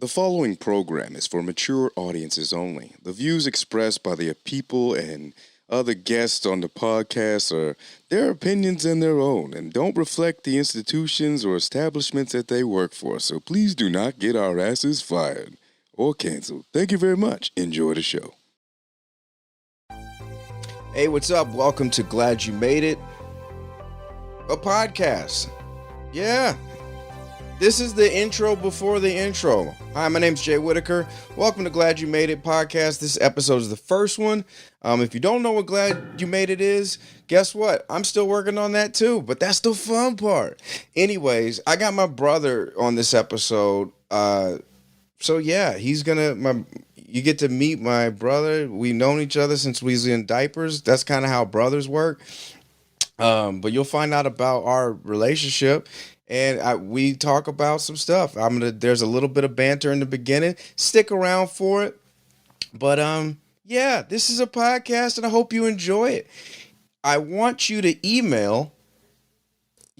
The following program is for mature audiences only. The views expressed by the people and other guests on the podcast are their opinions and their own and don't reflect the institutions or establishments that they work for. So please do not get our asses fired or canceled. Thank you very much. Enjoy the show. Hey, what's up? Welcome to Glad You Made It, a podcast. Yeah, this is the intro before the intro. Hi, my name's Jay Whittaker. Welcome to Glad You Made It podcast. This episode is the first one. If you don't know what Glad You Made It is, guess what? I'm still working on that too, but that's the fun part. Anyways, I got my brother on this episode. So yeah, you get to meet my brother. We've known each other since we was in diapers. That's kind of how brothers work. But you'll find out about our relationship, and we talk about some stuff. There's a little bit of banter in the beginning. Stick around for it. But yeah, this is a podcast, and I hope you enjoy it. I want you to email.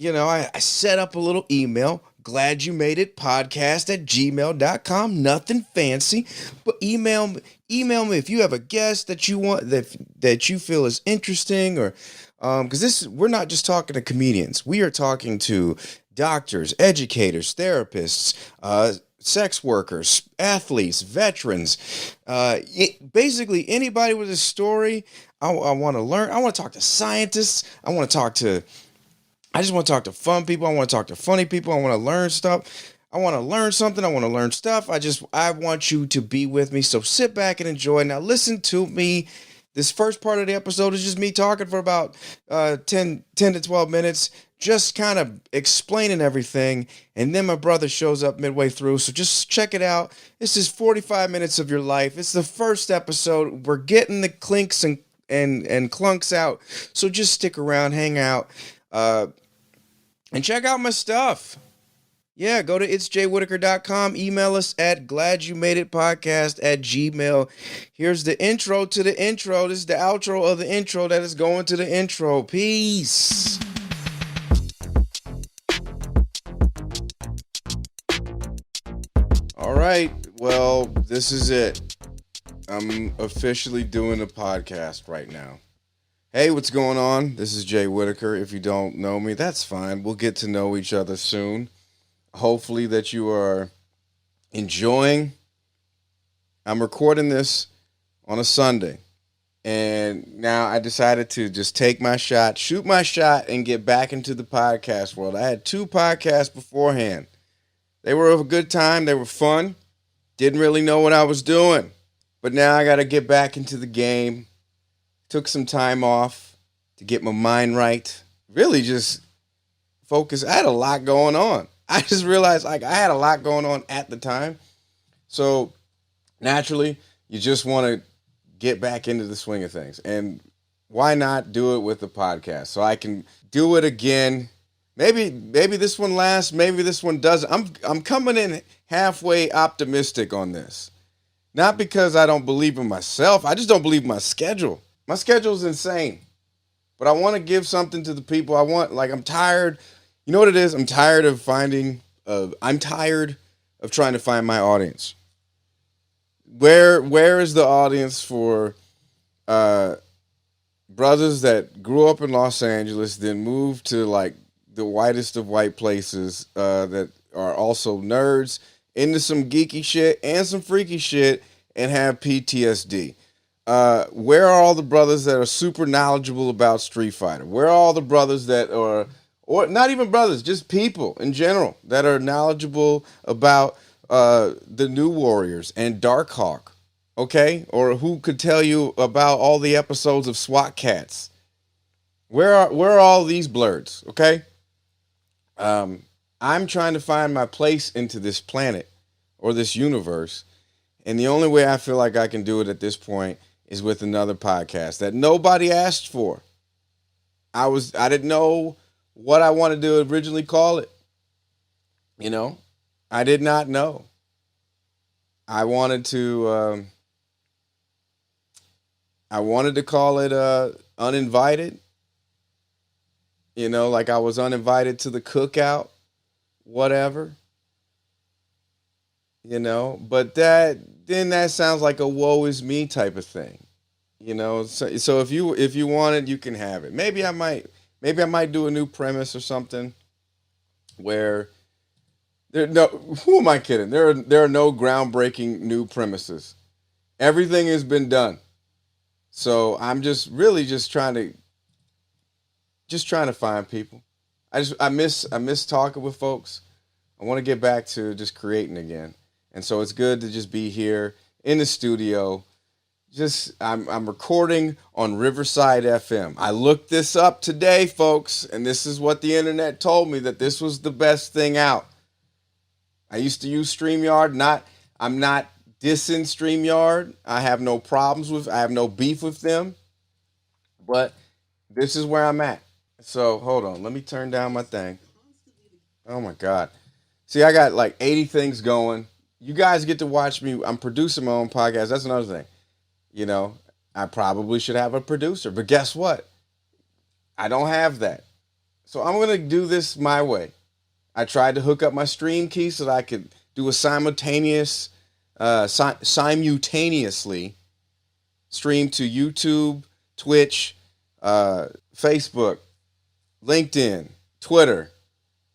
I set up a little email. Glad you made it podcast at gmail.com. Nothing fancy, but email me if you have a guest that you want that you feel is interesting, or because we're not just talking to comedians. We are talking to doctors, educators, therapists, sex workers, athletes, veterans, basically anybody with a story. I want to learn. I want to talk to scientists. I just want to talk to fun people. I want to talk to funny people. I want to learn stuff. I want to learn something. I want to learn stuff. I want you to be with me. So sit back and enjoy. Now listen to me. This first part of the episode is just me talking for about 10 to 12 minutes, just kind of explaining everything. And then my brother shows up midway through. So just check it out. This is 45 minutes of your life. It's the first episode. We're getting the clinks and clunks out. So just stick around, hang out. And check out my stuff. Yeah, go to itsjaywhitaker.com. Email us at gladyoumadeitpodcast@gmail. Here's the intro to the intro. This is the outro of the intro that is going to the intro. Peace. All right. Well, this is it. I'm officially doing a podcast right now. Hey, what's going on? This is Jay Whittaker. If you don't know me, that's fine. We'll get to know each other soon. Hopefully that you are enjoying. I'm recording this on a Sunday. And now I decided to just take my shot, shoot my shot, and get back into the podcast world. I had 2 podcasts beforehand. They were a good time. They were fun. Didn't really know what I was doing. But now I got to get back into the game. Took some time off to get my mind right. Really just focus. I had a lot going on. I just realized I had a lot going on at the time. So naturally, you just want to get back into the swing of things. And why not do it with the podcast? So I can do it again. Maybe this one lasts. Maybe this one doesn't. I'm coming in halfway optimistic on this. Not because I don't believe in myself. I just don't believe in my schedule. My schedule's insane, but I want to give something to the people. I'm tired. You know what it is? I'm tired of trying to find my audience. Where is the audience for brothers that grew up in Los Angeles, then moved to like the whitest of white places that are also nerds, into some geeky shit and some freaky shit, and have PTSD? Where are all the brothers that are super knowledgeable about Street Fighter? Where are all the brothers that are, or not even brothers, just people in general that are knowledgeable about the New Warriors and Darkhawk, okay? Or who could tell you about all the episodes of SWAT Cats? Where are all these blurs, okay? I'm trying to find my place into this planet or this universe, and the only way I feel like I can do it at this point is with another podcast that nobody asked for. I didn't know what I wanted to originally call it. I did not know. I wanted to call it uninvited. Like I was uninvited to the cookout, whatever. But that sounds like a woe is me type of thing. So if you want it, you can have it. Maybe I might do a new premise or something where who am I kidding? There are no groundbreaking new premises. Everything has been done. So I'm just really just trying to find people. I miss talking with folks. I want to get back to just creating again. And so it's good to just be here in the studio. I'm recording on Riverside FM. I looked this up today, folks, and this is what the internet told me, that this was the best thing out. I used to use StreamYard. I'm not dissing StreamYard. I have no problems I have no beef with them, but this is where I'm at. So hold on, let me turn down my thing. Oh my God. See, I got like 80 things going. You guys get to watch me. I'm producing my own podcast. That's another thing. You know, I probably should have a producer, but guess what? I don't have that. So I'm going to do this my way. I tried to hook up my stream key so that I could do a simultaneously stream to YouTube, Twitch, Facebook, LinkedIn, Twitter,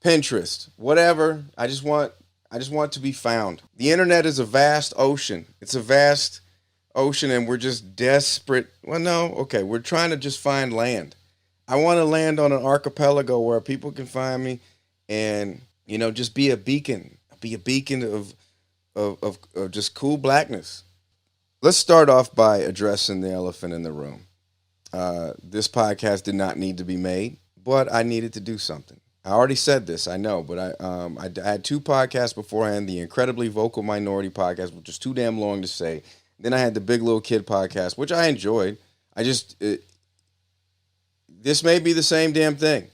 Pinterest, whatever. I just want to be found. The internet is a vast ocean. It's a vast ocean, and we're just desperate. Well, no, okay, we're trying to just find land. I want to land on an archipelago where people can find me, and just be a beacon, of just cool blackness. Let's start off by addressing the elephant in the room. This podcast did not need to be made, but I needed to do something. I already said this, I know, but I had two podcasts beforehand. The Incredibly Vocal Minority podcast, which is too damn long to say. Then I had the Big Little Kid podcast, which I enjoyed. This may be the same damn thing.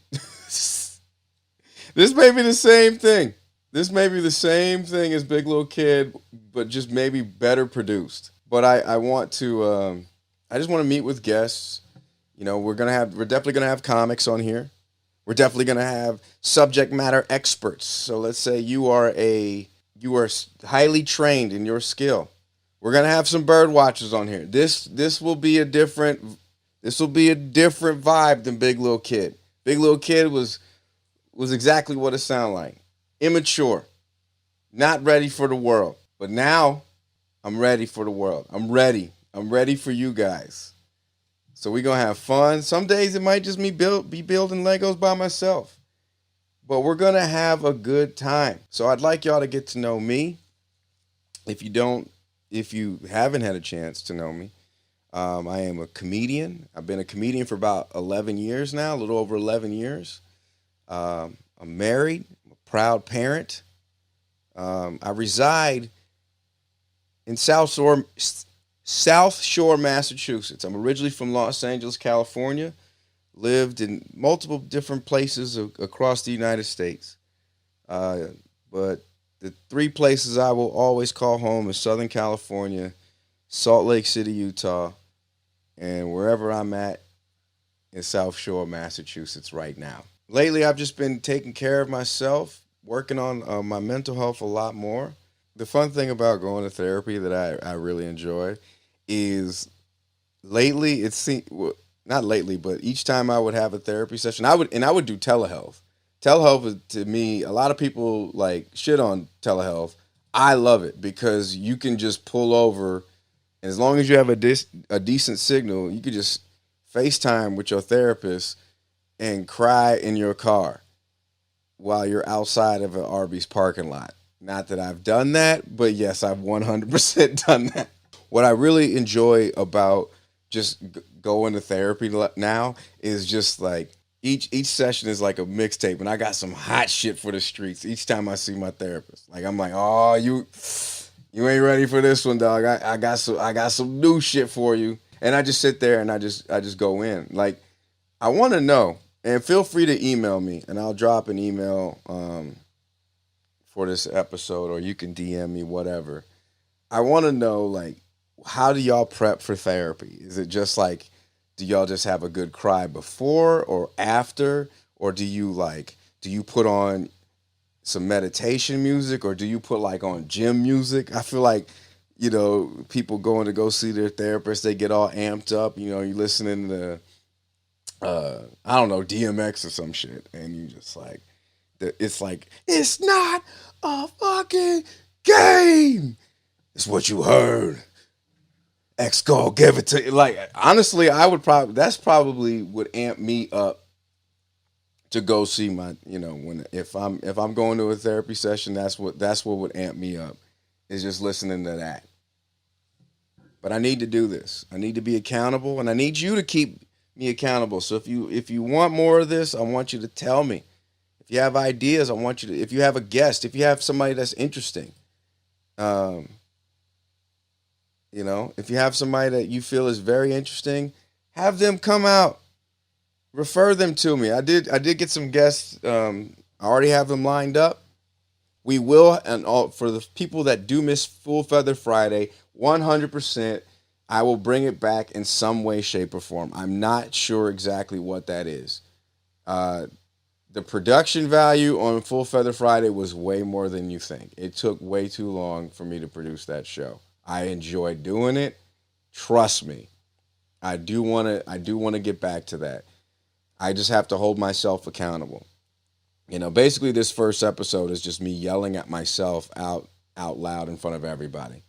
This may be the same thing. This may be the same thing as Big Little Kid, but just maybe better produced. But I want to. I just want to meet with guests. We're definitely gonna have comics on here. We're definitely gonna have subject matter experts. So let's say you are highly trained in your skill. We're gonna have some bird watchers on here. This will be a different vibe than Big Little Kid. Big Little Kid was exactly what it sounded like. Immature, not ready for the world. But now I'm ready for the world. I'm ready. I'm ready for you guys. So we're going to have fun. Some days it might just be building Legos by myself. But we're going to have a good time. So I'd like y'all to get to know me. If you haven't had a chance to know me, I am a comedian. I've been a comedian for about 11 years now, a little over 11 years. I'm married. I'm a proud parent. I reside in South Shore, Massachusetts. I'm originally from Los Angeles, California. Lived in multiple different places across the United States. But the three places I will always call home is Southern California, Salt Lake City, Utah, and wherever I'm at in South Shore, Massachusetts right now. Lately, I've just been taking care of myself, working on my mental health a lot more. The fun thing about going to therapy that I really enjoy is lately, not lately, but each time I would have a therapy session, I would do telehealth. Telehealth is, to me, a lot of people like shit on telehealth. I love it because you can just pull over, and as long as you have a decent signal, you could just FaceTime with your therapist and cry in your car while you're outside of an Arby's parking lot. Not that I've done that, but yes, I've 100% done that. What I really enjoy about just going to therapy now is just like each session is like a mixtape, and I got some hot shit for the streets each time I see my therapist. Like I'm like, oh, you ain't ready for this one, dog. I got some new shit for you, and I just sit there and I just go in. Like I want to know, and feel free to email me, and I'll drop an email for this episode, or you can DM me, whatever. I want to know, like, how do y'all prep for therapy? Is it just like, do y'all just have a good cry before or after? Or do you put on some meditation music, or do you put like on gym music? I feel like, people going to go see their therapist, they get all amped up. You listening to, I don't know, DMX or some shit, and you just like, it's like, it's not a fucking game. It's what you heard. X go give it to you. Like, honestly, that's probably would amp me up to go see my, if I'm going to a therapy session, that's what would amp me up, is just listening to that. But I need to do this. I need to be accountable, and I need you to keep me accountable. So if you want more of this, I want you to tell me. If you have ideas, I want you to. If you have a guest, if you have somebody that's interesting, if you have somebody that you feel is very interesting, have them come out. Refer them to me. I did get some guests. I already have them lined up. We will, and all for the people that do miss Full Feather Friday, 100%, I will bring it back in some way, shape, or form. I'm not sure exactly what that is. The production value on Full Feather Friday was way more than you think. It took way too long for me to produce that show. I enjoyed doing it. Trust me. I do want to get back to that. I just have to hold myself accountable. Basically this first episode is just me yelling at myself out loud in front of everybody,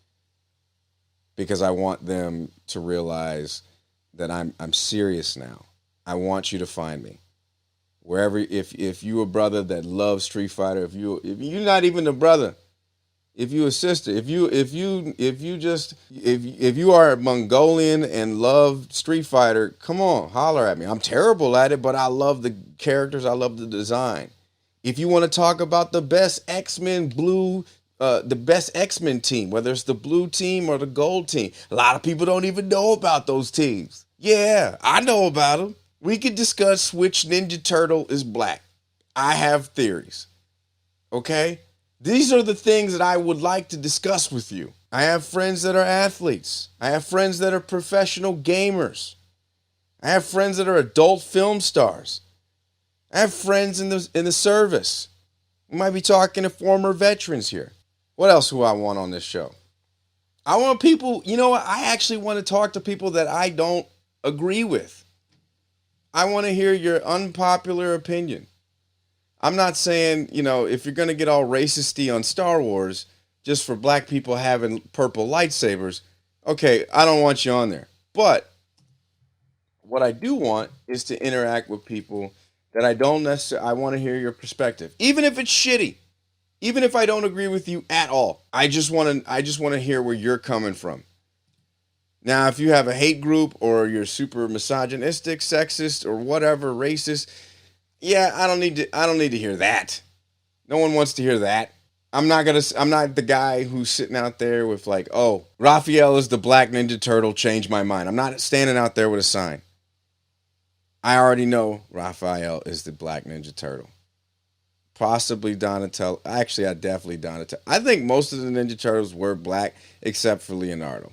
because I want them to realize that I'm serious now. I want you to find me. Wherever, if you a brother that loves Street Fighter, if you're not even a brother, if you a sister, if you are Mongolian and love Street Fighter, come on, holler at me. I'm terrible at it, but I love the characters. I love the design. If you want to talk about the best X-Men the best X-Men team, whether it's the blue team or the gold team, a lot of people don't even know about those teams. Yeah, I know about them. We could discuss which Ninja Turtle is black. I have theories. Okay? These are the things that I would like to discuss with you. I have friends that are athletes. I have friends that are professional gamers. I have friends that are adult film stars. I have friends in the service. We might be talking to former veterans here. What else do I want on this show? I want people, I actually want to talk to people that I don't agree with. I want to hear your unpopular opinion. I'm not saying, if you're going to get all racisty on Star Wars just for black people having purple lightsabers, okay, I don't want you on there. But what I do want is to interact with people that I don't necessarily, I want to hear your perspective. Even if it's shitty, even if I don't agree with you at all, I just want to hear where you're coming from. Now, if you have a hate group or you're super misogynistic, sexist, or whatever, racist, yeah, I don't need to hear that. No one wants to hear that. I'm not the guy who's sitting out there with like, oh, Raphael is the black Ninja Turtle, change my mind. I'm not standing out there with a sign. I already know Raphael is the black Ninja Turtle. Possibly Donatello. Actually, I definitely Donatello. I think most of the Ninja Turtles were black except for Leonardo.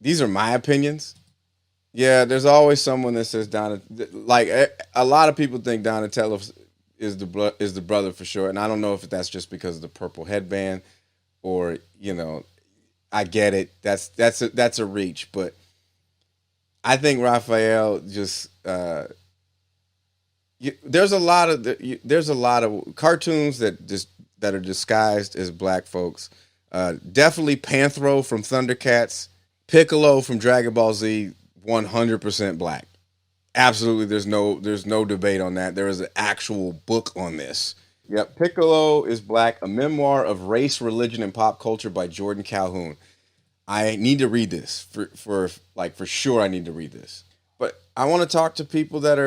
These are my opinions. Yeah, there's always someone that says like a lot of people think Donatello is the brother for sure, and I don't know if that's just because of the purple headband or I get it. That's a reach, but I think Raphael just there's a lot of cartoons that are disguised as black folks. Definitely Panthro from Thundercats, Piccolo from Dragon Ball Z, 100% black. Absolutely, there's no debate on that. There is an actual book on this. Yep, Piccolo is black, a memoir of race, religion, and pop culture by Jordan Calhoun. I need to read this for sure. I need to read this. But I want to talk to people that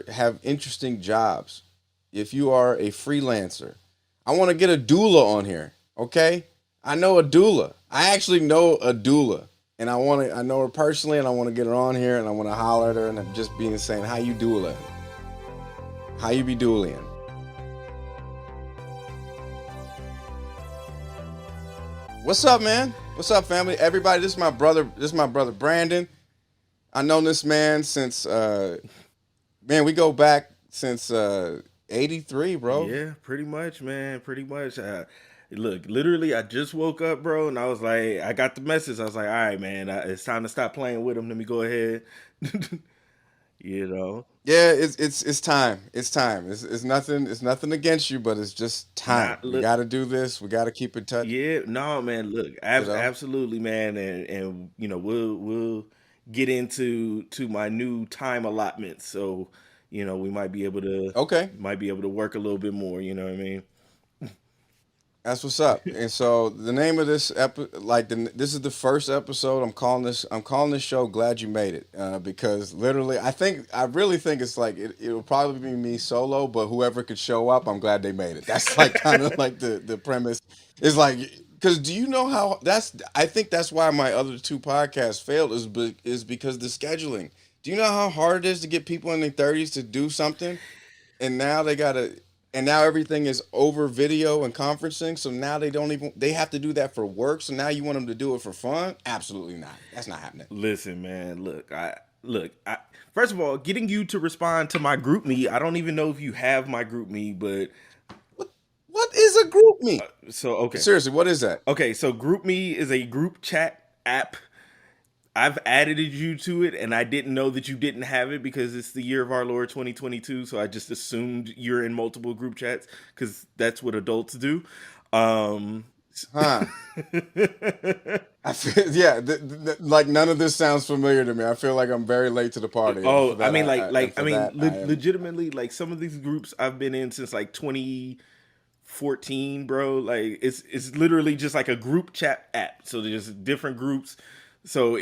have interesting jobs. If you are a freelancer, I want to get a doula on here. Okay, I know a doula. I actually know a doula, and I know her personally, and I want to get her on here, and I want to holler at her, and I'm just saying, how you doula? How you be doulaing? What's up, man? What's up, family? Everybody, this is my brother. This is my brother Brandon. I known this man since we go back since 83, bro. Yeah, pretty much, man. Pretty much. Look, literally, I just woke up, bro, and I was like, I got the message. I was like, all right, man, it's time to stop playing with him. Let me go ahead. you know, Yeah, it's time. It's time. It's nothing against you, but it's just time. not We look. got to do this. We got to keep in touch. Yeah, no, man. Look, You know. absolutely, man, and we'll get to my new time allotment. So we Okay. might be able to work a little bit more. You know what I mean? That's what's up. And so the name of this this is the first episode. I'm calling this show "Glad You Made It" because literally, I really think it's like it'll probably be me solo, but whoever could show up, I'm glad they made it. That's like kind of like the premise. Is like because do you know how that's? I think that's why my other two podcasts failed is because the scheduling. Do you know how hard it is to get people in their 30s to do something? And now they gotta and now everything is over video and conferencing, so now they have to do that for work, so now you want them to do it for fun? Absolutely not. That's not happening. Listen, man. I first of all, getting you to respond to my group me. I don't even know if you have my group me, but What is a group me? so okay. Seriously, what is that? Okay, so GroupMe is a group chat app. I've added you to it, and I didn't know that you didn't have it because it's the year of our Lord 2022. So I just assumed you're in multiple group chats because that's what adults do. Um, Huh. I feel, yeah, like none of this sounds familiar to me. I feel like I'm very late to the party, and for I that, mean, and for that, I am. legitimately, like some of these groups I've been in since like 2014, bro. Like it's literally just like a group chat app. So there's different groups. So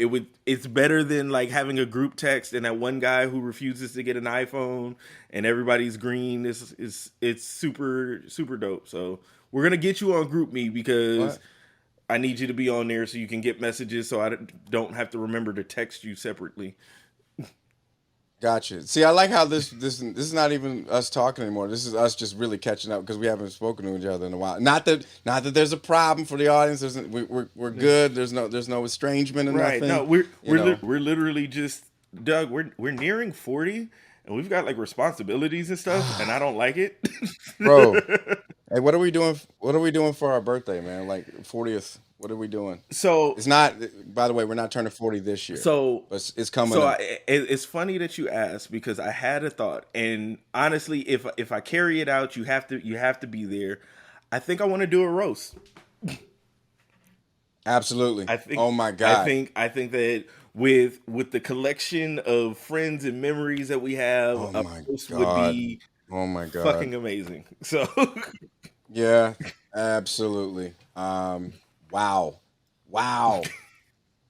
it's better than like having a group text and that one guy who refuses to get an iPhone and everybody's green. It's super dope. So we're gonna get you on GroupMe because What? I need you to be on there so you can get messages so I don't have to remember to text you separately. Gotcha. See, I like how this is not even us talking anymore. This is us just really catching up because we haven't spoken to each other in a while. Not that there's a problem for the audience. We're good. There's no estrangement or Right. No, nothing. we're You know, we're literally just Doug, we're nearing 40 and we've got like responsibilities and stuff and I don't like it. bro. Hey, what are we doing? What are we doing for our birthday, man? Like 40th. What are we doing? so It's not. By the way, we're not turning 40 this year, so but it's coming up. it's funny that you asked because I had a thought and honestly if I carry it out you have to be there. I think I want to do a roast. Absolutely. I think Oh my God. I think that with the collection of friends and memories that we have, Oh a my roast would God. be Oh my God. fucking amazing. So Yeah. Absolutely. Wow. Wow.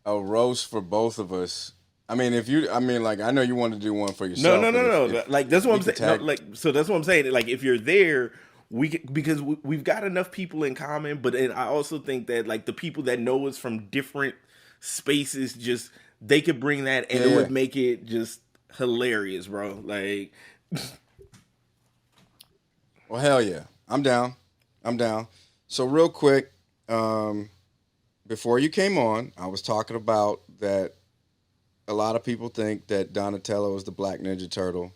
A roast for both of us. I mean, like, I know you want to do one for no, yourself, no, but no, if no. Like that's what we I'm could saying. No, tag, like so that's what I'm saying. Like if you're there, because we've got enough people in common. But then I also think that like the people that know us from different spaces, just they could bring that, and yeah, it yeah. would make it just hilarious, bro. Like Well, hell yeah, I'm down. I'm down. So real quick, um, before you came on, I was talking about that. A lot of people think that Donatello is the Black Ninja Turtle,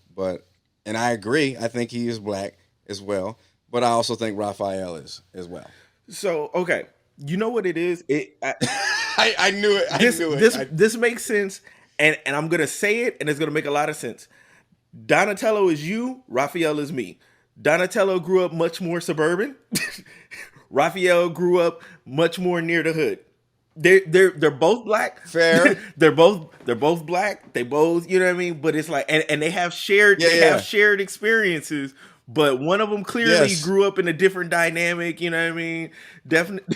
and I agree. I think he is black as well, but I also think Raphael is as well. so, okay, you know what it is? I knew it. I This knew it. this this makes sense, and I'm gonna say it, and it's gonna make a lot of sense. Donatello is you, Raphael is me. Donatello grew up much more suburban. Raphael grew up much more near the hood. They're both black. Fair. they're both black. They both, you know what I mean. But it's like, and Yeah, they have yeah. shared experiences. But one of them clearly Yes. grew up in a different dynamic. You know what I mean? Definitely,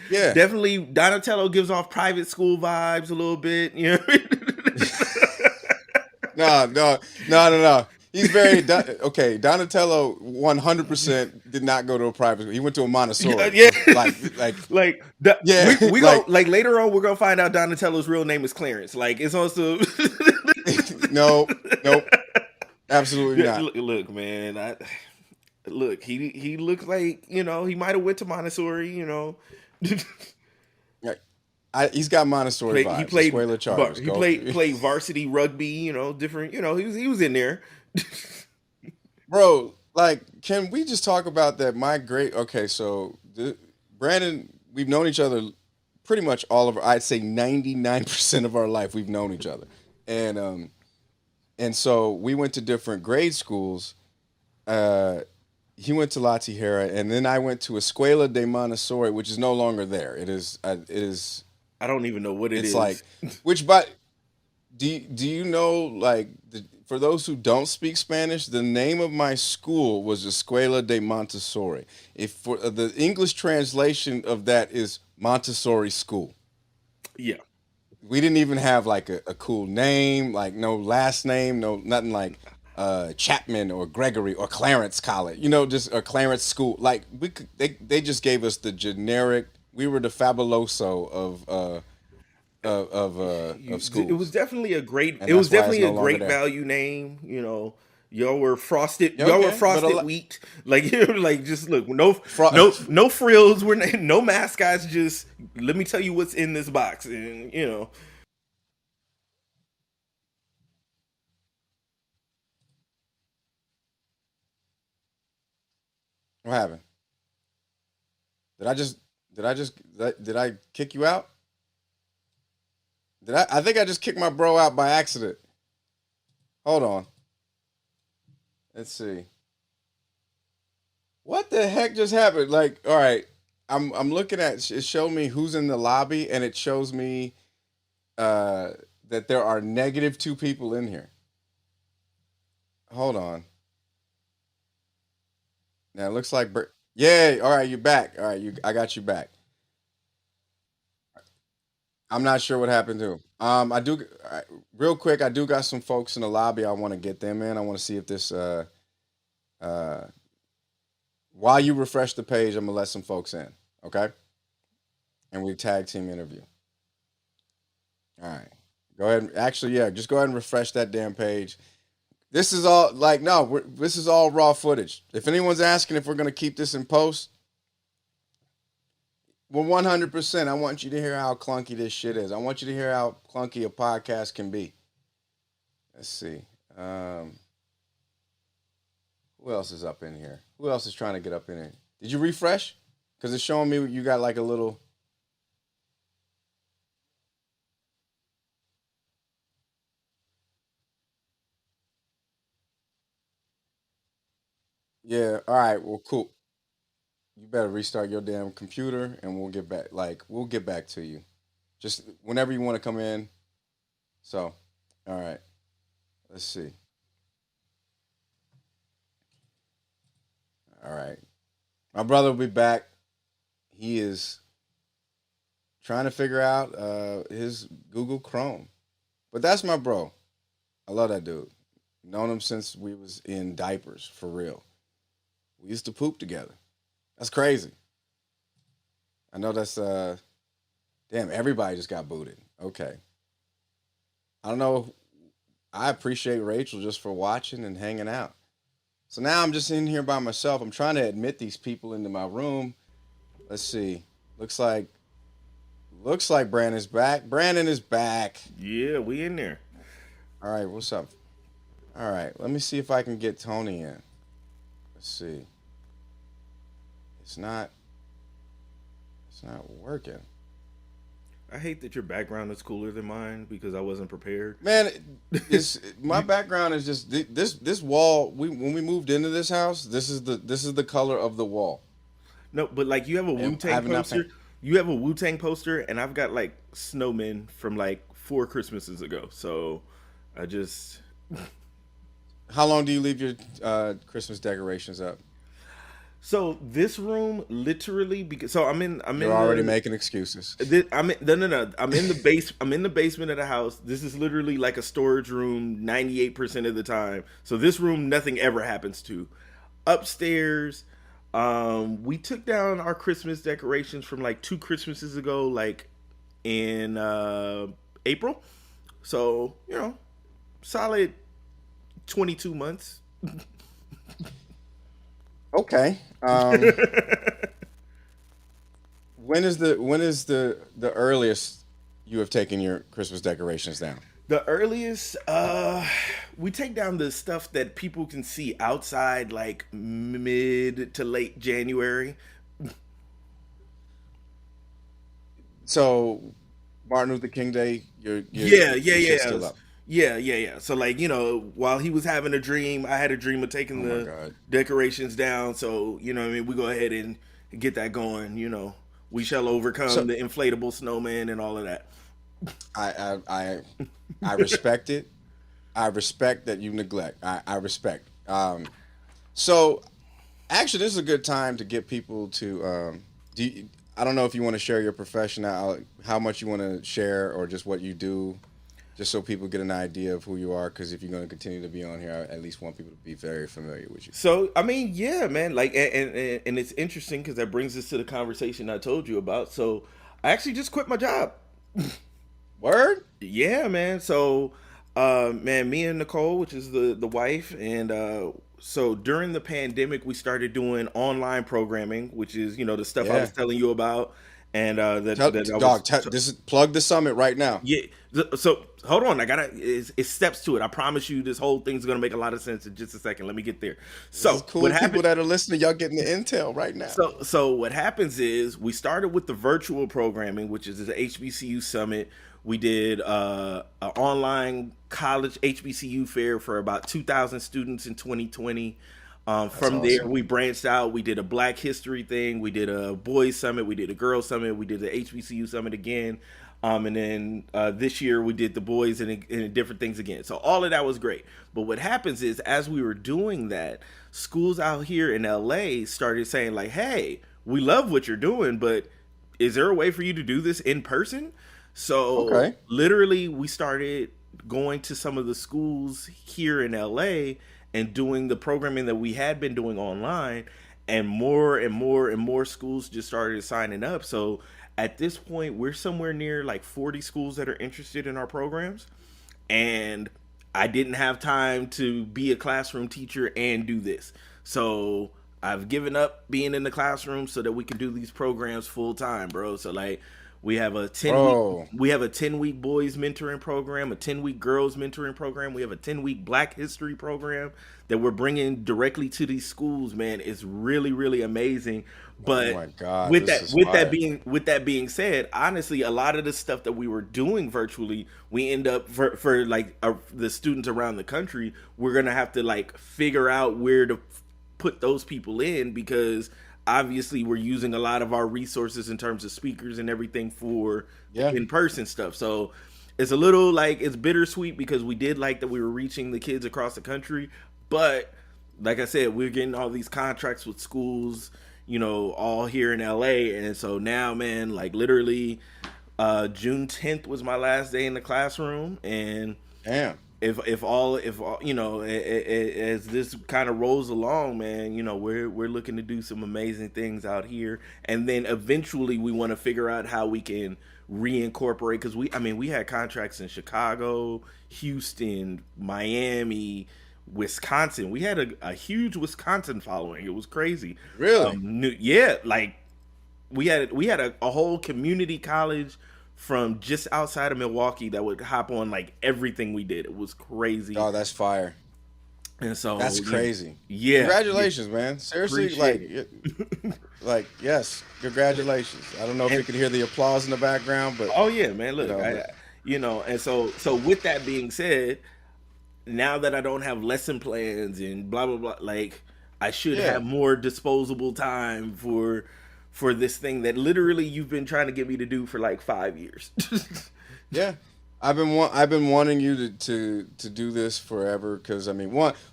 Yeah. definitely. Donatello gives off private school vibes a little bit. You know what I mean? No, no, no, no, no. He's okay. Donatello 100% did not go to a private school. He went to a Yeah, Montessori. yeah. Like, We yeah, we go like later on. We're gonna find out Donatello's real name is Clarence. Like it's also. no, nope, absolutely Yeah, not. look, man. Look. He looks like he might have went to Montessori. Like, he's got Montessori He vibes. played Escuela Charters. he Go, played varsity rugby. Different. He was in there. bro. like, can we just talk about that? Okay, so Brandon, we've known each other pretty much I'd say 99% of our life we've known each other. And so we went to different grade schools. Uh, he went to La Tijera, and then I went to Escuela de Montessori, which is no longer there. I don't even know what it It's is. like, which, but do you know, like, for those who don't speak Spanish, the name of my school was Escuela de Montessori. If for the English translation of that is Montessori School. Yeah. We didn't even have like a cool name, like no last name, no nothing like Chapman or Gregory or Clarence College, just or Clarence School. Like they just gave us the generic. We were the fabuloso of It was schools, definitely a great. and It was that's why it's definitely a no longer great there. value name. Y'all were frosted. Yeah, Y'all were okay, but a frosted lot, wheat. Like like just look. No, fro- no frills. No mascots. Just let me tell you what's in this box, and what happened? Did I just did I kick you out? Did I? I think I just kicked my bro out by accident. Hold on. Let's see. What the heck just happened? Like, all right, I'm looking at it. Showed me who's in the lobby, and it shows me uh, that there are -2 people in here. Hold on. Now it looks like yeah. All right, you're back. All right, I got you back. I'm not sure what happened to him. I do real quick. I do got some folks in the lobby. I want to get them in. I want to see if this. Uh, while you refresh the page, I'm gonna let some folks in. Okay, and we tag team interview. All right. Go ahead. Actually, yeah, just go ahead and refresh that damn page. This is all like no. This is all raw footage. If anyone's asking if we're gonna keep this in post, well, 100%. I want you to hear how clunky this shit is. I want you to hear how clunky a podcast can be. Let's see. Um, who else is up in here? Who else is trying to get up in here? Did you refresh? Because it's showing me you got like a little. Yeah. All right. Well, cool. You better restart your damn computer, and we'll get back. Like we'll get back to you. Just whenever you want to come in. So, all right. Let's see. All right. My brother will be back. He is trying to figure out his Google Chrome. But that's my bro. I love that dude. Known him since we was in diapers, for real. We used to poop together. That's crazy. I know that's damn, everybody just got booted. Okay. I don't know. I appreciate Rachel just for watching and hanging out. So now I'm just in here by myself. I'm trying to admit these people into my room. Let's see. Looks like Brandon's back. Brandon is back. yeah, we in there. All right, what's up? All right, let me see if I can get Tony in. Let's see. It's not working. I hate that your background is cooler than mine because I wasn't prepared. Man, it's my background is just this wall. When we moved into this house, this is the color of the wall. No, but like you have a Wu And I Tang have not poster. You have a Wu Tang poster, and I've got like snowmen from like 4 Christmases ago. So I just How long do you leave your Christmas decorations up? so this room literally because so I'm in You're already the making excuses. I'm in, no. I'm in the base. I'm in the basement of the house. This is literally like a storage room 98% of the time. So this room, nothing ever happens to. Upstairs, we took down our Christmas decorations from like 2 Christmases ago, like in April. So solid 22 months. Okay. When is the earliest you have taken your Christmas decorations down? The earliest, we take down the stuff that people can see outside, like mid to late January. So Martin Luther King Day, Yeah, yeah, your shit's yeah. still up. Yeah, yeah, yeah. So like, while he was having a dream, I had a dream of taking Oh my the god. decorations down. So, what I mean, we go ahead and get that going. We shall overcome So the inflatable snowman and all of that. I respect it. I respect that you neglect. I respect. So actually, this is a good time to get people to. I don't know if you want to share your profession, how much you want to share, or just what you do, just so people get an idea of who you are. Because if you're going to continue to be on here, I at least want people to be very familiar with you. So, I mean, yeah, man, like, and it's interesting because that brings us to the conversation I told you about. So, I actually just quit my job. Word? Yeah, man. So, man, me and Nicole, which is the wife, and so during the pandemic, we started doing online programming, which is the stuff I Yeah. was telling you about, and that I was. Dog, this is plug the summit right now. Yeah. So hold on, I gotta. It steps to it. I promise you, this whole thing's gonna make a lot of sense in just a second. Let me get there. This So is cool. what People happened? that are listening, y'all getting the intel right now. So what happens is we started with the virtual programming, which is the HBCU summit. We did an online college HBCU fair for about 2,000 students in 2020. From there, awesome. we branched out. We did a Black History thing. We did a boys summit. We did a girls summit. We did the HBCU summit again. And then this year we did the boys and different things again. So all of that was great. But what happens is, as we were doing that, schools out here in LA started saying like, "Hey, we love what you're doing, but is there a way for you to do this in person?" So Okay. literally, we started going to some of the schools here in LA and doing the programming that we had been doing online, and more and more and more schools just started signing up. So at this point, we're somewhere near like 40 schools that are interested in our programs. And I didn't have time to be a classroom teacher and do this. So I've given up being in the classroom so that we can do these programs full time, bro. So like we have a 10 week Bro. we have a 10-week boys mentoring program, a 10-week girls mentoring program. We have a 10-week Black History program that we're bringing directly to these schools, man. It's really really amazing. Oh But my God. with This that is with fire. that being said, honestly, a lot of the stuff that we were doing virtually, we end up for like the students around the country, we're gonna have to like figure out where to put those people in, because obviously we're using a lot of our resources in terms of speakers and everything for Yeah. in-person stuff. So it's a little like it's bittersweet because we did like that we were reaching the kids across the country, but like I said, we're getting all these contracts with schools, all here in LA. And so now, man, like literally June 10th was my last day in the classroom. And Damn. if all as this kind of rolls along, man, we're looking to do some amazing things out here. And then eventually we want to figure out how we can reincorporate, because we had contracts in Chicago, Houston, Miami, Wisconsin. We had a huge Wisconsin following. It was crazy. Really? Yeah, like we had a whole community college from just outside of Milwaukee that would hop on like everything we did. It was crazy. Oh, that's fire. And so That's crazy. Yeah. Congratulations, man. Seriously, Appreciate like, yes, congratulations. I don't know if you can hear the applause in the background, but Oh yeah, man. Look, You know, and so with that being said, now that I don't have lesson plans and blah blah blah, like I should Yeah. have more disposable time for this thing that literally you've been trying to get me to do for like 5 years. yeah. I've been wanting you to do this forever, because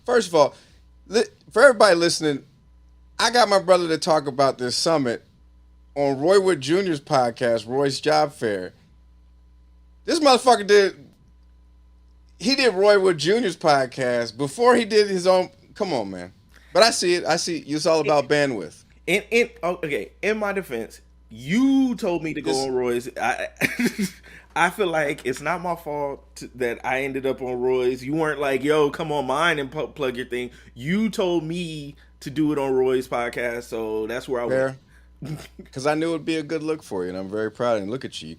first of all, for everybody listening, I got my brother to talk about this summit on Roy Wood Jr.'s podcast, Roy's Job Fair. This motherfucker did Roy Wood Jr.'s podcast before he did his own. Come on, man. But I see it. It's all about bandwidth. In my defense, you told me to go on Roy's. I feel like it's not my fault that I ended up on Roy's. You weren't like, yo, come on mine and plug your thing. You told me to do it on Roy's podcast, so that's where I Fair. went. because I knew it'd be a good look for you, and I'm very proud. And look at you, you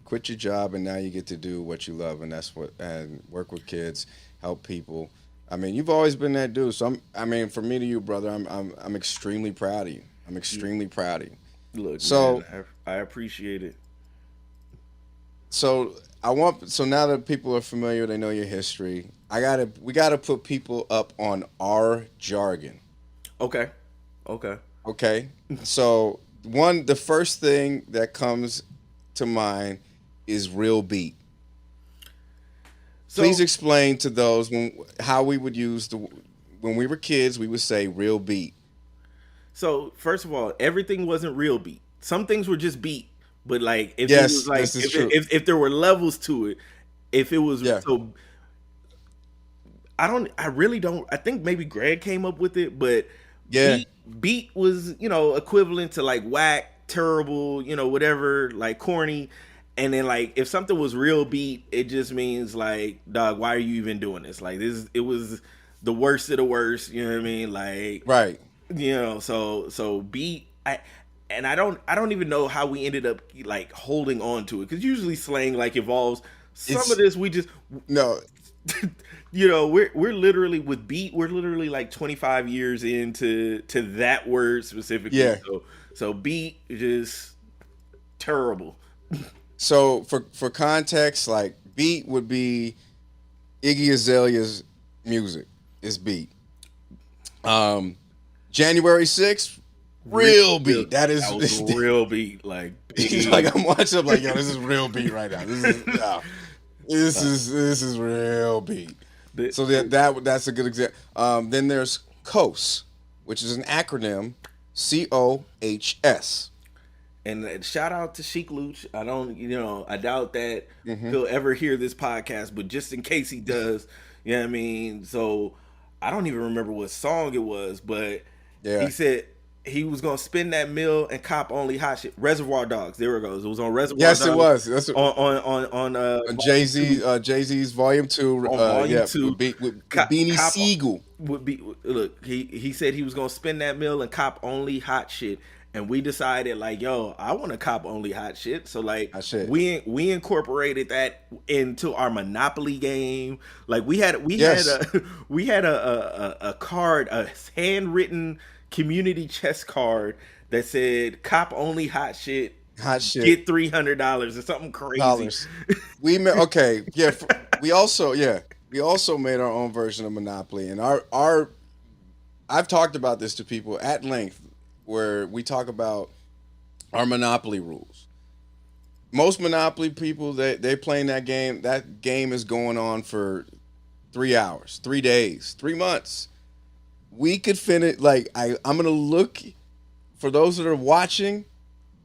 quit your job, and now you get to do what you love, and and work with kids, help people. I mean, you've always been that dude. So I mean, from me to you, brother, I'm extremely proud of you. I'm extremely proud of you. Look, So man, I appreciate it. so now that people are familiar, they know your history. We gotta put people up on our jargon. Okay. Okay. Okay. So the first thing that comes to mind is real beat. So Please explain to those how we would use when we were kids, we would say real beat. so first of all, everything wasn't real beat. Some things were just beat, but like if it was Yes, like this is true. if there were levels to it, if it was Yeah. so I really don't I think maybe Greg came up with it, but Yeah. beat was, equivalent to like whack, terrible, whatever, like corny. And then like if something was real beat, it just means like, dog, why are you even doing this? Like it was the worst of the worst, you know what I mean? Like, Right. so beat I don't even know how we ended up like holding on to it, because usually slang like evolves. Some It's of this we just no. we're literally with beat, we're literally like 25 years into that word specifically. Yeah. So beat is just terrible. So for context, like beat would be Iggy Azalea's music is beat. January 6th, real beat. That was real beat. Like, He's like, I'm watching. I'm like, yo, this is real beat right now. This is real beat. So that's a good example. Then there's COHS, which is an acronym, COHS. and shout out to Sheik Luch. I doubt that he'll ever hear this podcast, but just in case he does, you know what I mean? So I don't even remember what song it was, but Yeah. he said he was gonna spend that meal and cop only hot shit. Reservoir Dogs. There it goes. It was on Reservoir Yes, Dogs. it was. That's On Jay-Z's Volume 2. On Volume 2. With Beanie Siegel. Would be look. He said he was gonna spend that meal and cop only hot shit, and we decided like, yo, I want to cop only hot shit. So like, Hot shit. we incorporated that into our Monopoly game. Like we had Yes. a card, a handwritten community chess card that said cop only hot shit. Hot shit. Get $300 or something crazy. Dollars. Okay. Yeah. We also made our own version of Monopoly, and I've talked about this to people at length, where we talk about our Monopoly rules. Most Monopoly people, they playing that game. That game is going on for 3 hours, 3 days, 3 months. We could finish. Like I'm gonna look for those that are watching.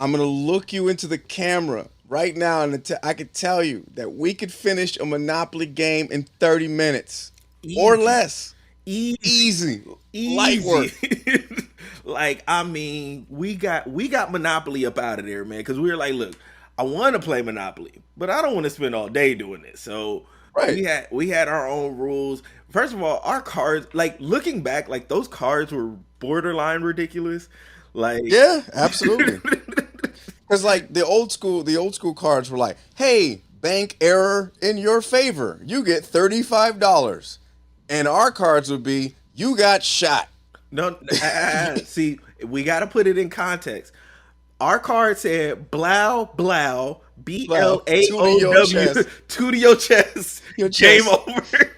I'm gonna look you into the camera right now, and I could tell you that we could finish a Monopoly game in 30 minutes or less. Easy. Light work. Like, I mean, we got Monopoly up out of there, man, because we were like, look, I want to play Monopoly, but I don't want to spend all day doing this. So Right. we had our own rules. First of all, our cards, like looking back, like those cards were borderline ridiculous. Like, Yeah, absolutely. Because like the old school cards were like, hey, bank error in your favor. You get $35. And our cards would be, you got shot. no, see, we got to put it in context. Our card said blow blow BLAOW two to your chest. Your Game chest. over.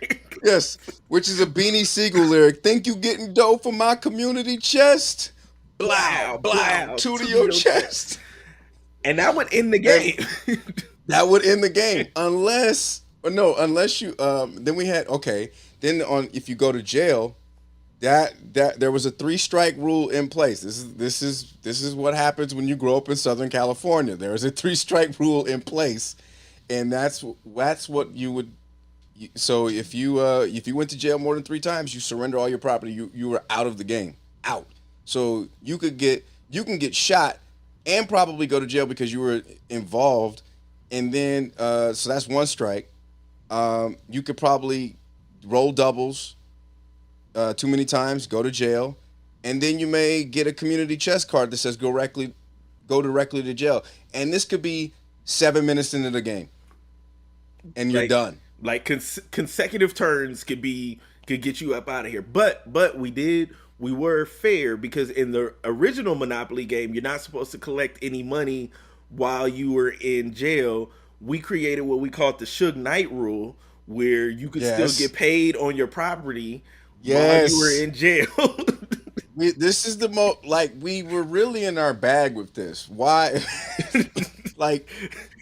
Yes, which is a Beanie Siegel lyric. Think you getting dough for my community chest? Blow blow Two to your chest. And that would end the game. That would end the game, unless you. Then we had Then if you go to jail, that there was a 3-strike rule in place. This is what happens when you grow up in Southern California. There is a 3-strike rule in place, and that's what you would. So if you went to jail more than 3 times, you surrender all your property. You were out of the game. Out. So you can get shot and probably go to jail because you were involved. And then so that's 1 strike. You could probably roll doubles too many times, go to jail. and then you may get a community chest card that says go directly to jail, and this could be 7 minutes into the game, and you're like done. consecutive turns could get you up out of here. But we were fair because in the original Monopoly game, you're not supposed to collect any money while you were in jail. We created what we called the Suge Knight rule, where you could still Yes, get paid on your property while you were yes. in jail. This is the most like we were really in our bag with this. Why? like,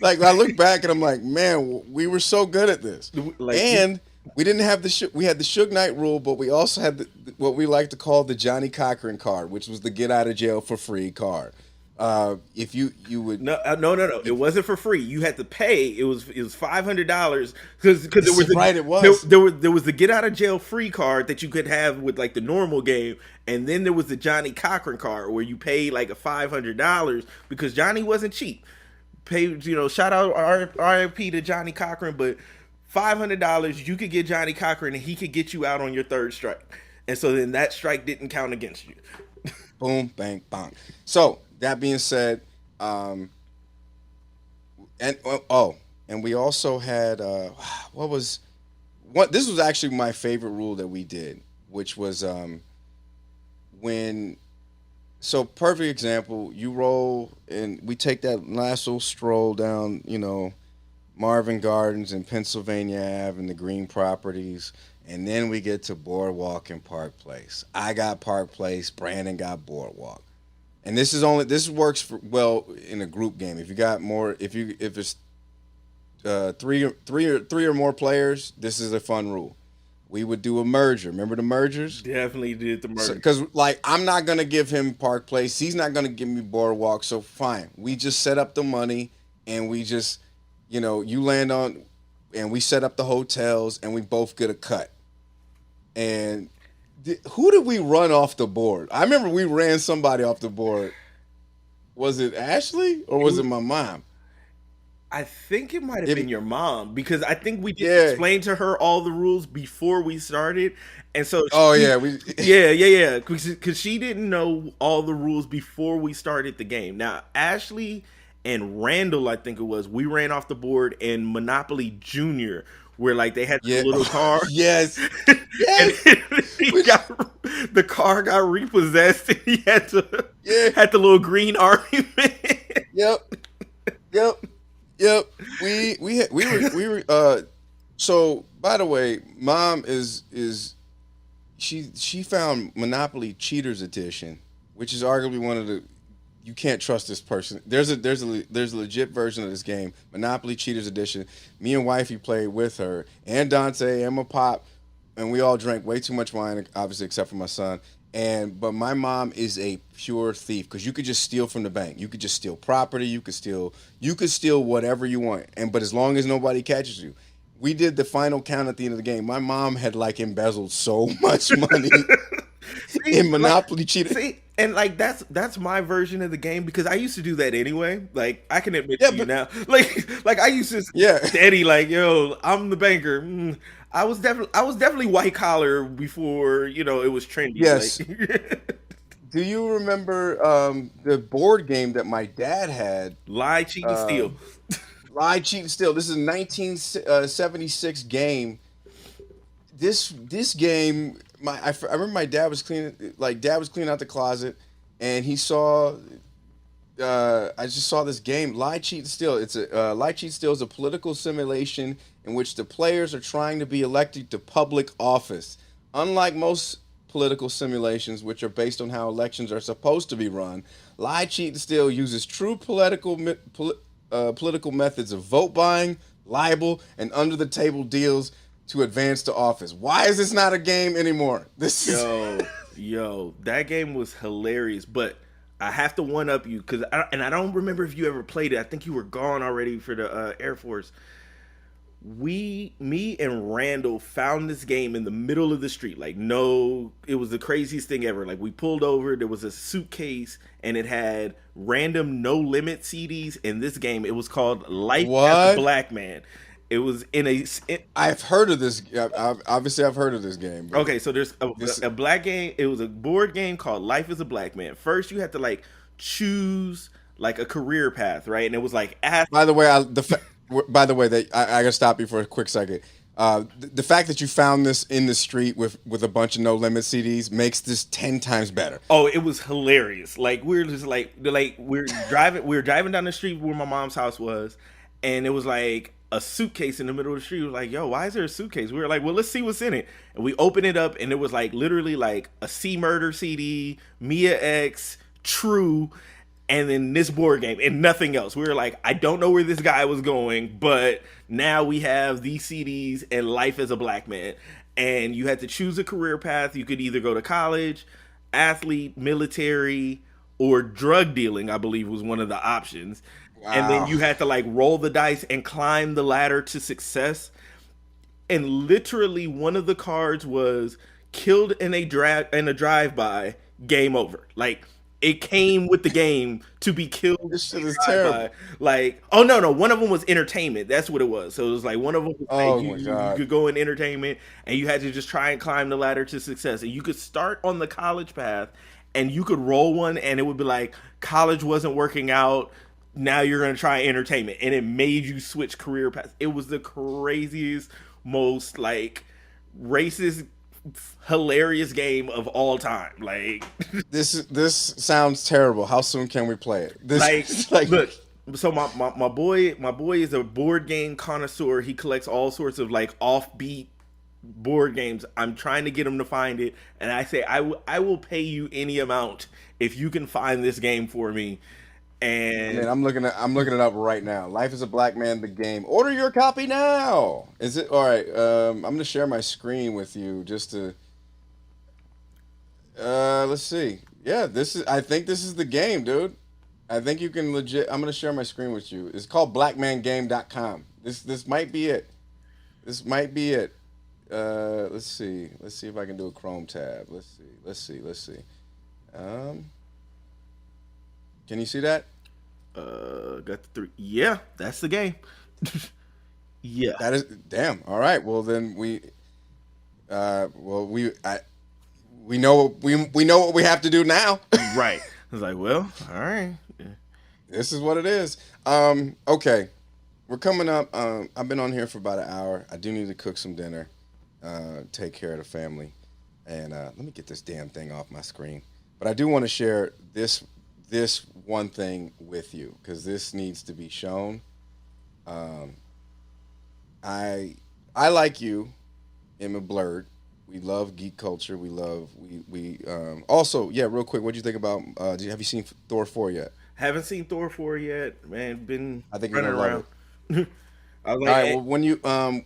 like I look back and I'm like, man, we were so good at this, like and we didn't have we had the Suge Knight rule, but we also had what we like to call the Johnny Cochran card, which was the get out of jail for free card. If you would No. It wasn't for free. You had to pay. It was $500 because there was right, it was. there was the get out of jail free card that you could have with like the normal game, and then there was the Johnny Cochran card where you paid like a $500 because Johnny wasn't cheap. Pay shout out RIP to Johnny Cochran, but $500 you could get Johnny Cochran and he could get you out on your third strike, and so then that strike didn't count against you. Boom, bang, bang. So that being said, and and we also had what was what this was actually my favorite rule that we did, which was when so perfect example, you roll and we take that last little stroll down, Marvin Gardens and Pennsylvania Ave and the green properties. And then we get to Boardwalk and Park Place. I got Park Place. Brandon got Boardwalk. And this works well in a group game. If you got more, if it's three or more players, this is a fun rule. We would do a merger. Remember the mergers? Definitely did the murder. Because like I'm not gonna give him Park Place. He's not gonna give me Boardwalk. So fine, we just set up the money and we just, you land on, and we set up the hotels and we both get a cut. And who did we run off the board? I remember we ran somebody off the board. Was it Ashley or was it my mom? I think it might have been your mom because I think we did Yeah. explain to her all the rules before we started, and so Oh she, yeah, we. yeah, because she didn't know all the rules before we started the game. Now Ashley and Randall, I think it was, we ran off the board in Monopoly Junior, where like they had the Yeah. little car, Yes. and Yes. the car got repossessed, and he Yeah. had the little green army man. Yep. Yep. Yep. We were. So by the way, mom is she found Monopoly Cheaters Edition, which is arguably one of the. You can't trust this person. There's a legit version of this game, Monopoly Cheaters Edition. Me and wifey played with her, and Dante and my pop, and we all drank way too much wine, obviously except for my son. But my mom is a pure thief because you could just steal from the bank. You could just steal property. You could steal whatever you want. But as long as nobody catches you, we did the final count at the end of the game. My mom had like embezzled so much money in Monopoly cheating. See, and like that's my version of the game because I used to do that anyway. Like I can admit Yeah, to you but now, like I used to yeah, steady like, yo, I'm the banker. I was definitely white collar before it was trendy. yes. Like Do you remember the board game that my dad had? lie, cheat, and steal. Um, Lie, cheat, and steal. This is a 1976 game. This game, I remember my dad was cleaning out the closet, and he saw. I just saw this game, Lie, Cheat, and Steal. It's a Lie, Cheat, Steal is a political simulation in which the players are trying to be elected to public office. Unlike most political simulations, which are based on how elections are supposed to be run, Lie, Cheat, and Steal uses true political methods of vote buying, libel, and under the table deals to advance to office. Why is this not a game anymore? This is Yo, that game was hilarious, but I have to one up you because I don't remember if you ever played it. I think you were gone already for the Air Force. Me and Randall found this game in the middle of the street. Like, no, it was the craziest thing ever. Like, we pulled over, there was a suitcase, and it had random no limit CDs in this game. It was called Life as a what? Black Man. It was in a. I've heard of this. Obviously, I've heard of this game, but Okay, so there's this. a black game. It was a board game called Life as a Black Man. First, you had to like choose like a career path, right? And it was like By the way, by the way, that I gotta stop you for a quick second. The fact that you found this in the street with a bunch of No Limit CDs makes this 10 times better. oh, it was hilarious. Like we were just like we were driving down the street where my mom's house was, and it was like a suitcase in the middle of the street. We were like, yo, why is there a suitcase? We were like, well, let's see what's in it. And we opened it up, and it was like literally like a C Murder CD, Mia X, True, and then this board game and nothing else. We were like, I don't know where this guy was going, but now we have these CDs and Life as a Black Man. And you had to choose a career path. You could either go to college, athlete, military, or drug dealing, I believe was one of the options. And then Wow. you had to like roll the dice and climb the ladder to success. And literally one of the cards was killed in a drive by, game over. Like it came with the game to be killed This in shit a is drive-by. terrible. Like, oh no, one of them was entertainment. That's what it was. So it was like one of them was like Oh my you god. could go in entertainment and you had to just try and climb the ladder to success. And you could start on the college path and you could roll one and it would be like college wasn't working out. Now you're gonna try entertainment, and it made you switch career paths. It was the craziest, most like racist, hilarious game of all time. Like, This sounds terrible. How soon can we play it? This like like look. So my boy is a board game connoisseur. He collects all sorts of like offbeat board games. I'm trying to get him to find it, and I say I will pay you any amount if you can find this game for me. I mean, And I'm looking it up right now. Life is a Black Man, the game. Order your copy now. Is it all right? I'm gonna share my screen with you just to. Let's see. Yeah, this is. I think this is the game, dude. I think you can legit. I'm gonna share my screen with you. It's called BlackmanGame.com. This might be it. This might be it. Let's see. Let's see if I can do a Chrome tab. Let's see. Let's see. Let's see. Um, can you see that? got the three. Yeah, that's the game. Yeah, That is damn. All right. Well, then we know we know what we have to do now. right. I was like, well, all right. This is what it is. Okay. We're coming up. I've been on here for about an hour. I do need to cook some dinner, take care of the family, and let me get this damn thing off my screen. But I do want to share this one thing with you because this needs to be shown. Um, I like you, Emma Blurred. We love geek culture. We also, yeah. Real quick, what do you think about? Have you seen Thor 4 yet? Haven't seen Thor 4 yet, man. Been I think you're running gonna love around. it. I was All like, right. Well,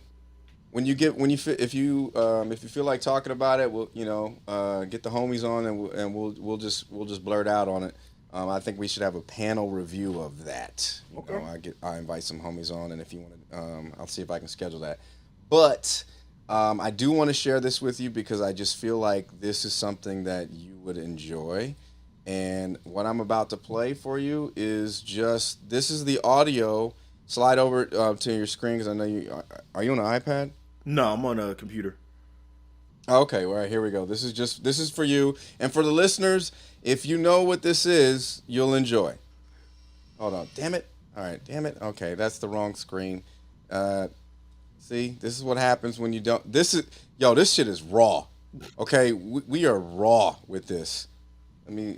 if you feel like talking about it, we'll get the homies on and we'll just blurt out on it. I think we should have a panel review of that. Okay. I invite some homies on, and if you want to, I'll see if I can schedule that. But I do want to share this with you because I just feel like this is something that you would enjoy. And what I'm about to play for you is this is the audio. Slide over to your screen because I know you are you on an iPad? no, I'm on a computer. Okay, all right, here we go. This is for you and for the listeners. If you know what this is, you'll enjoy. Hold on, damn it! All right, damn it. Okay, that's the wrong screen. See, this is what happens when you don't. This shit is raw. Okay, we are with this. Let me.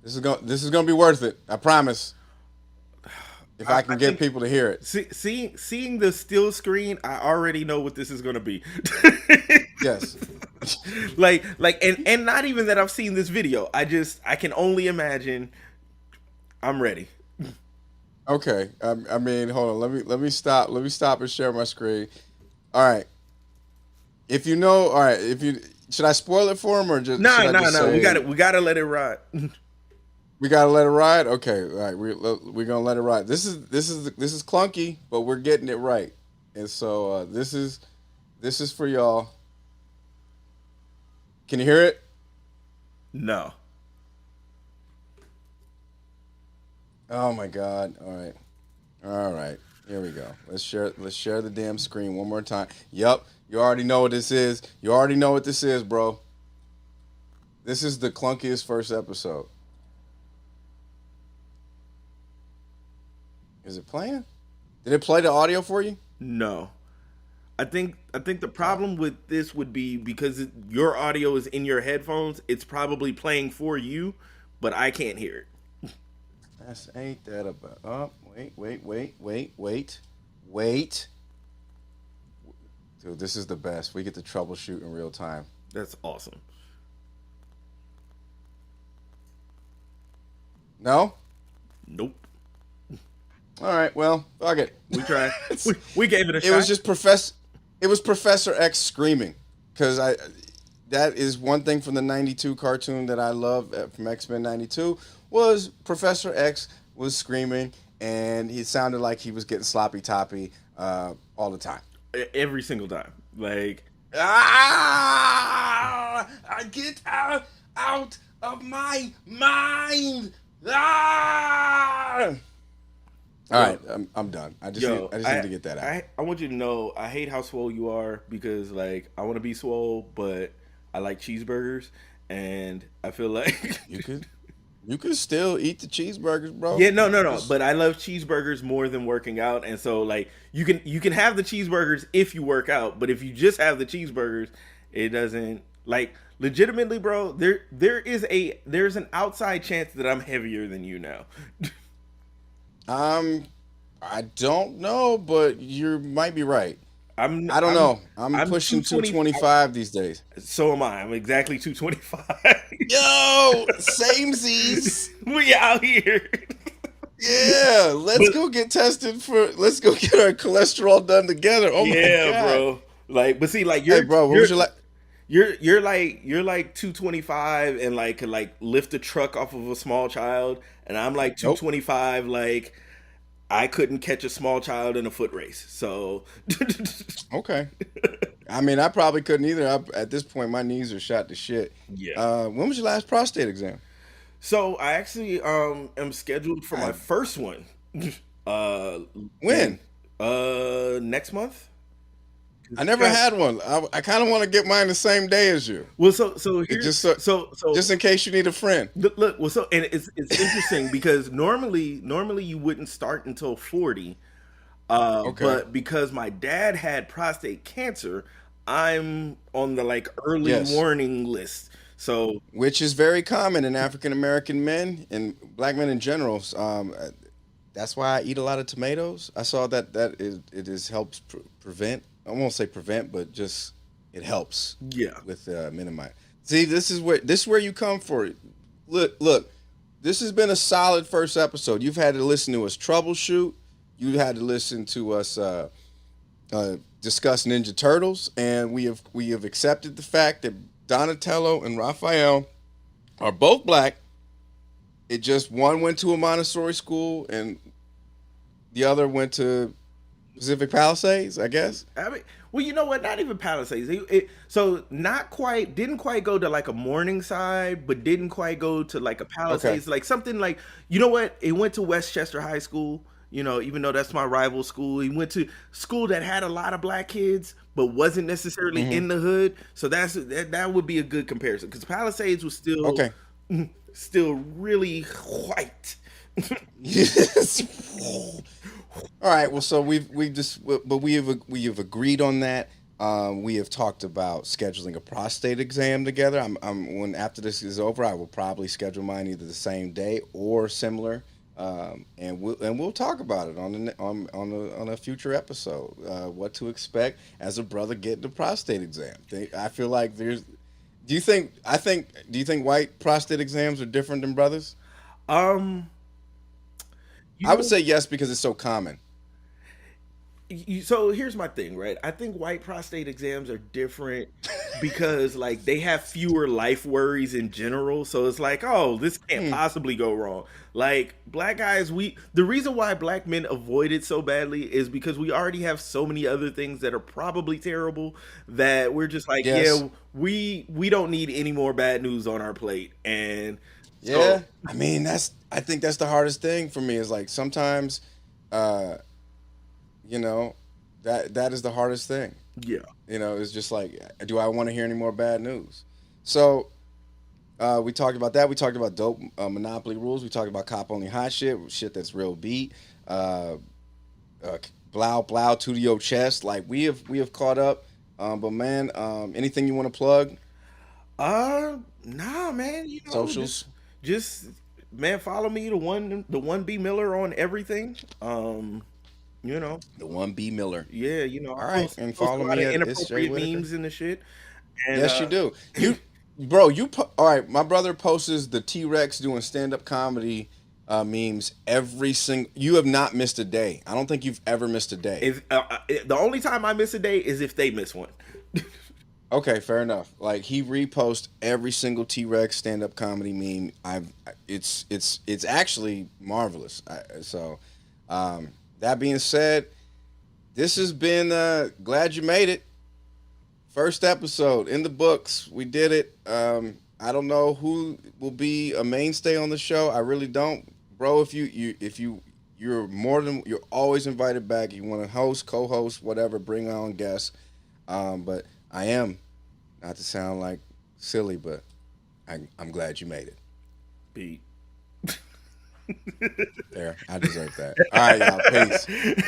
This is gonna be worth it. I promise. If I can I get think people to hear it. seeing the still screen, I already know what this is going to be. Yes. And not even that I've seen this video. I can only imagine. I'm ready. Okay. I mean, hold on. Let me stop. Let me stop and share my screen. All right. If you know, all right. If you should I spoil it for him or just No, should I no, just no. say We gotta let it ride. we gotta let it ride? Okay. All right. We're gonna let it ride. This is clunky, but we're getting it right. And so this is for y'all. Can you hear it? No. Oh my God. All right. All right. Here we go. Let's share the damn screen one more time. Yep. You already know what this is. You already know what this is, bro. This is the clunkiest first episode. Is it playing? Did it play the audio for you? No. I think the problem with this would be because your audio is in your headphones, it's probably playing for you, but I can't hear it. That's ain't that about. Oh, wait. Dude, this is the best. We get to troubleshoot in real time. That's awesome. No? Nope. All right, well, fuck it. We tried. we gave it a shot. It was just Professor X screaming, because that is one thing from the '92 cartoon that I love from X-Men '92 was Professor X was screaming, and he sounded like he was getting sloppy toppy all the time. Every single time, like I get out of my mind. All right, I'm done. I just need to get that out. I want you to know I hate how swole you are because like I want to be swole, but I like cheeseburgers, and I feel like you could still eat the cheeseburgers, bro. Yeah, no. But I love cheeseburgers more than working out, and so like you can have the cheeseburgers if you work out, but if you just have the cheeseburgers, it doesn't like legitimately, bro. There's an outside chance that I'm heavier than you now. I don't know, but you might be right. I don't know. I'm pushing 225 these days. So am I. I'm exactly 225. Yo, samesies. We out here. Yeah, let's go get tested let's go get our cholesterol done together. Oh yeah, my God. Bro. Like, but see, like hey, bro, what was your like? You're like 225 and like could like lift a truck off of a small child, and I'm like 225. Nope. Like I couldn't catch a small child in a foot race. So okay. I mean, I probably couldn't either. At this point, my knees are shot to shit. Yeah. When was your last prostate exam? So I actually am scheduled for my first one. When? Next month. I never had one. I kind of want to get mine the same day as you. Well, so here's, just in case you need a friend. Look, well, and it's interesting because normally you wouldn't start until 40, okay. But because my dad had prostate cancer, I'm on the like early warning list. So, which is very common in African American men and black men in general. That's why I eat a lot of tomatoes. I saw that it helps prevent. I won't say prevent, but just it helps. Yeah. With minimize. See, this is where you come for it. Look. This has been a solid first episode. You've had to listen to us troubleshoot. You had to listen to us discuss Ninja Turtles, and we have accepted the fact that Donatello and Raphael are both black. It just one went to a Montessori school and the other went to Pacific Palisades, I guess. I mean, well, you know what? Not even Palisades. So didn't quite go to like a Morningside, but didn't quite go to like a Palisades. Okay. Like something like, you know what? It went to Westchester High School. You know, even though that's my rival school, he went to school that had a lot of black kids, but wasn't necessarily in the hood. So that would be a good comparison because Palisades was still really white. Yes. All right. Well, so we have agreed on that. We have talked about scheduling a prostate exam together. When after this is over, I will probably schedule mine either the same day or similar. And we'll talk about it on a future episode. What to expect as a brother getting a prostate exam. I feel like there's. Do you think white prostate exams are different than brothers? I would say yes because it's so common. So here's my thing, right? I think white prostate exams are different because like they have fewer life worries in general. So it's like, oh, this can't possibly go wrong. Like black guys, the reason why black men avoid it so badly is because we already have so many other things that are probably terrible that we're just like, yeah, we don't need any more bad news on our plate. And yeah, I mean I think that's the hardest thing for me is like sometimes you know, that is the hardest thing. Yeah. It's just like, do I want to hear any more bad news? So we talked about that. We talked about dope monopoly rules. We talked about cop only hot shit that's real beat. Uh, Blow blow to your chest. Like we have caught up. But man, anything you want to plug? Nah, man. Socials. Just man, follow me, the one B Miller on everything. You know, The one B Miller. yeah, All I right, and post a follow lot me of at It's Jay inappropriate Whittaker. memes and the shit. And Yes, you do. Bro, all right. My brother posts the T Rex doing stand up comedy memes every single. You have not missed a day. I don't think you've ever missed a day. if the only time I miss a day is if they miss one. Okay, fair enough. Like he reposts every single T Rex stand up comedy meme. It's actually marvelous. That being said, this has been glad you made it. First episode in the books. We did it. I don't know who will be a mainstay on the show. I really don't, bro. You're always invited back. You want to host, co-host, whatever. Bring on guests. But I am not to sound like silly, but I'm glad you made it. Beat. There, I deserve that. All right, y'all. Peace.